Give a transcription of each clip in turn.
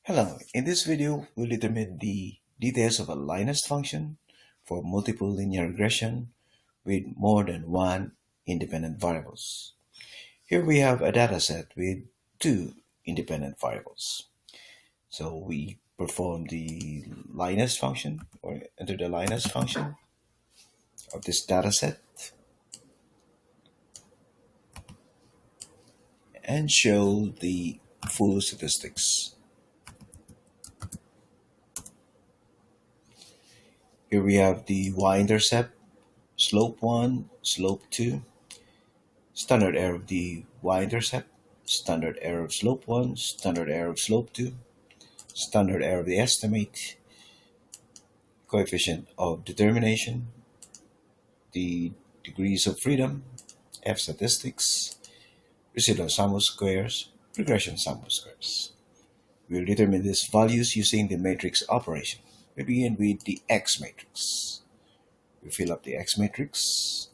Hello, in this video we'll determine the details of a LINEST function for multiple linear regression with more than one independent variables. Here we have a dataset with two independent variables. So we perform the LINEST function or enter the LINEST function of this dataset and show the full statistics. Here we have the y-intercept, slope 1, slope 2, standard error of the y-intercept, standard error of slope 1, standard error of slope 2, standard error of the estimate, coefficient of determination, the degrees of freedom, F statistics, residual sum of squares, regression sum of squares. We'll determine these values using the matrix operation. We begin with the X matrix. We fill up the X matrix.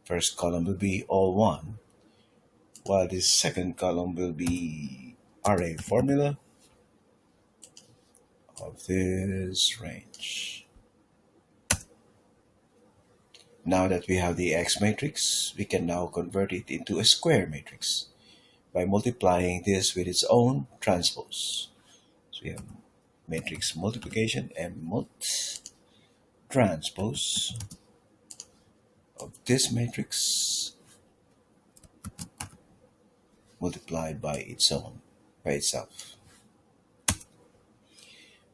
First column will be all 1, while the second column will be array formula of this range. Now that we have the X matrix, we can now convert it into a square matrix by multiplying this with its own transpose. So we have matrix multiplication and transpose of this matrix multiplied by itself.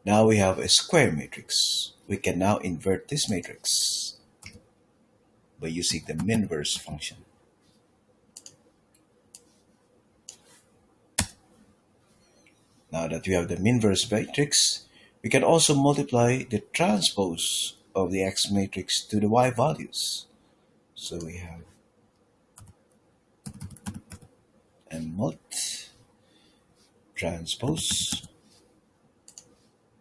Now we have a square matrix. We can now invert this matrix by using the inverse function. Now that we have the inverse matrix, we can also multiply the transpose of the X matrix to the Y values. So we have a transpose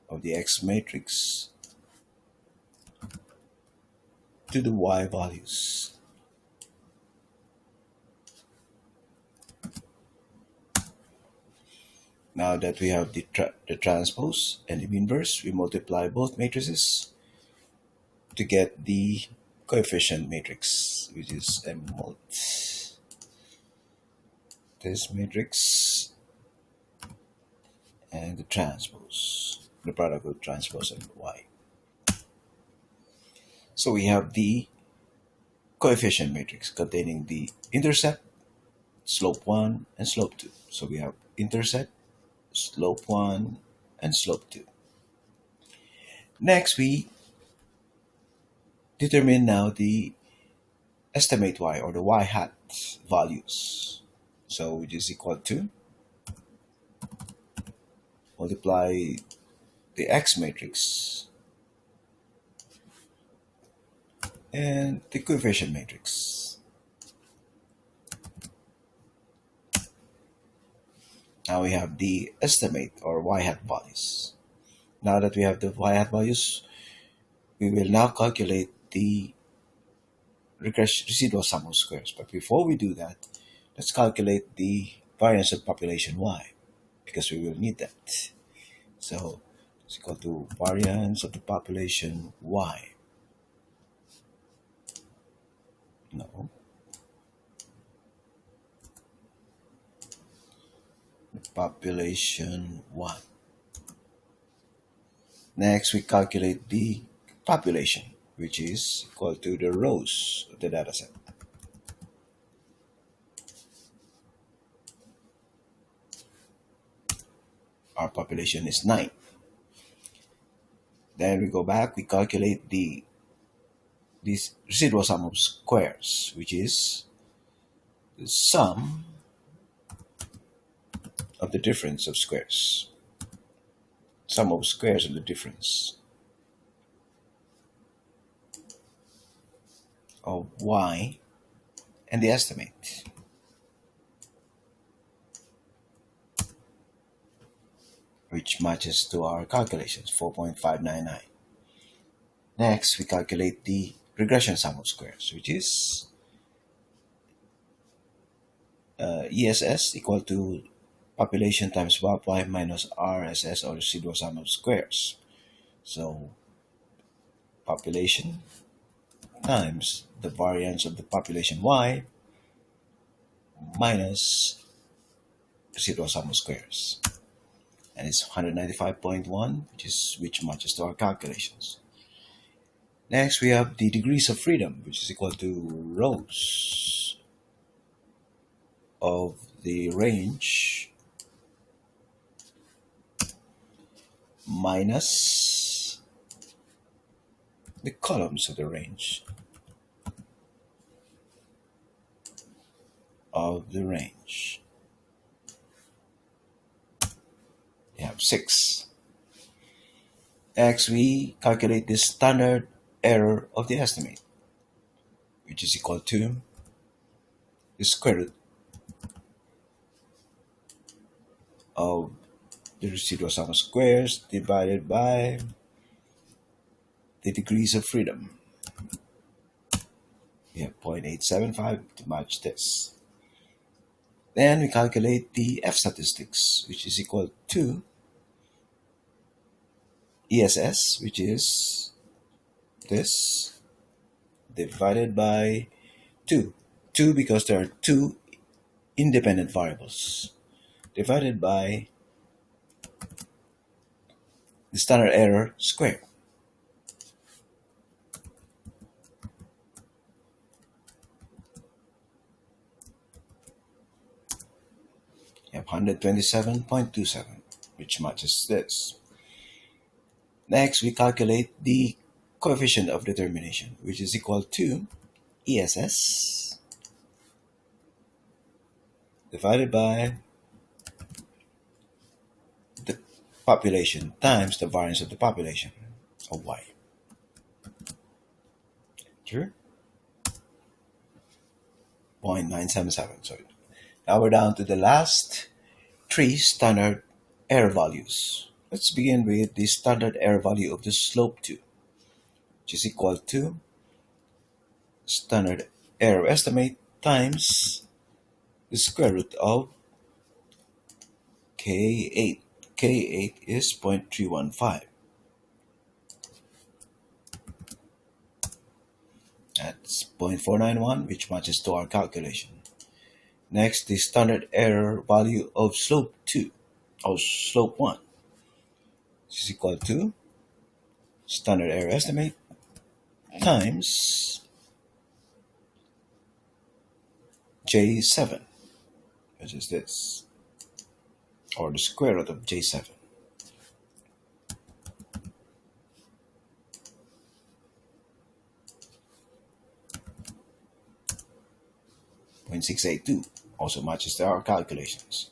of the X matrix to the Y values. Now that we have the transpose and the inverse, we multiply both matrices to get the coefficient matrix, which is a this matrix and the transpose, the product of transpose and Y. So we have the coefficient matrix containing the intercept, slope 1, and slope 2. So we have intercept, slope 1, and slope 2. Next, we determine now the estimate y or the y hat values. So which is equal to multiply the X matrix and the coefficient matrix. Now we have the estimate or y hat values. Now that we have the y hat values, we will now calculate the residual sum of squares. But before we do that, let's calculate the variance of population y, because we will need that. So it's equal to variance of the population y. No. The population 1. Next, we calculate the population, which is equal to the rows of the dataset. Our population is 9. Then we go back, we calculate this residual sum of squares, which is the sum of the difference of squares. Sum of squares of the difference of y and the estimate. Which matches to our calculations, 4.599. Next, we calculate the regression sum of squares, which is ESS equal to population times y minus RSS, or residual sum of squares. So population times the variance of the population y minus residual sum of squares. And it's 195.1, which matches to our calculations. Next, we have the degrees of freedom, which is equal to rows of the range minus the columns of the range We have 6. Next, we calculate the standard error of the estimate, which is equal to the square root of the residual sum of squares divided by the degrees of freedom. We have 0.875 to match this. Then we calculate the F statistics, which is equal to ESS, which is this, divided by 2. 2 because there are 2 independent variables, divided by the standard error squared. You have 127.27, which matches this. Next, we calculate the coefficient of determination, which is equal to ESS divided by the population times the variance of the population, or y. Sure? 0.977. Sorry. Now we're down to the last 3 standard error values. Let's begin with the standard error value of the slope 2, which is equal to standard error estimate times the square root of K8. K8 is 0.315. That's 0.491, which matches to our calculation. Next, the standard error value of slope 2, or slope 1, which is equal to standard error estimate times J7, which is this, or the square root of J7. .682 also matches to our calculations.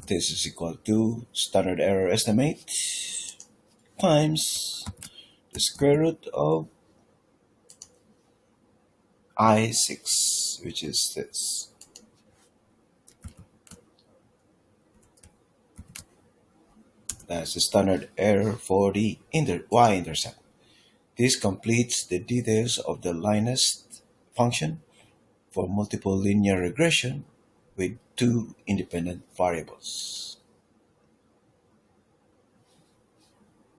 This is equal to standard error estimate times the square root of I6, which is this. That's the standard error for the y-intercept. This completes the details of the LINEST function for multiple linear regression with 2 independent variables.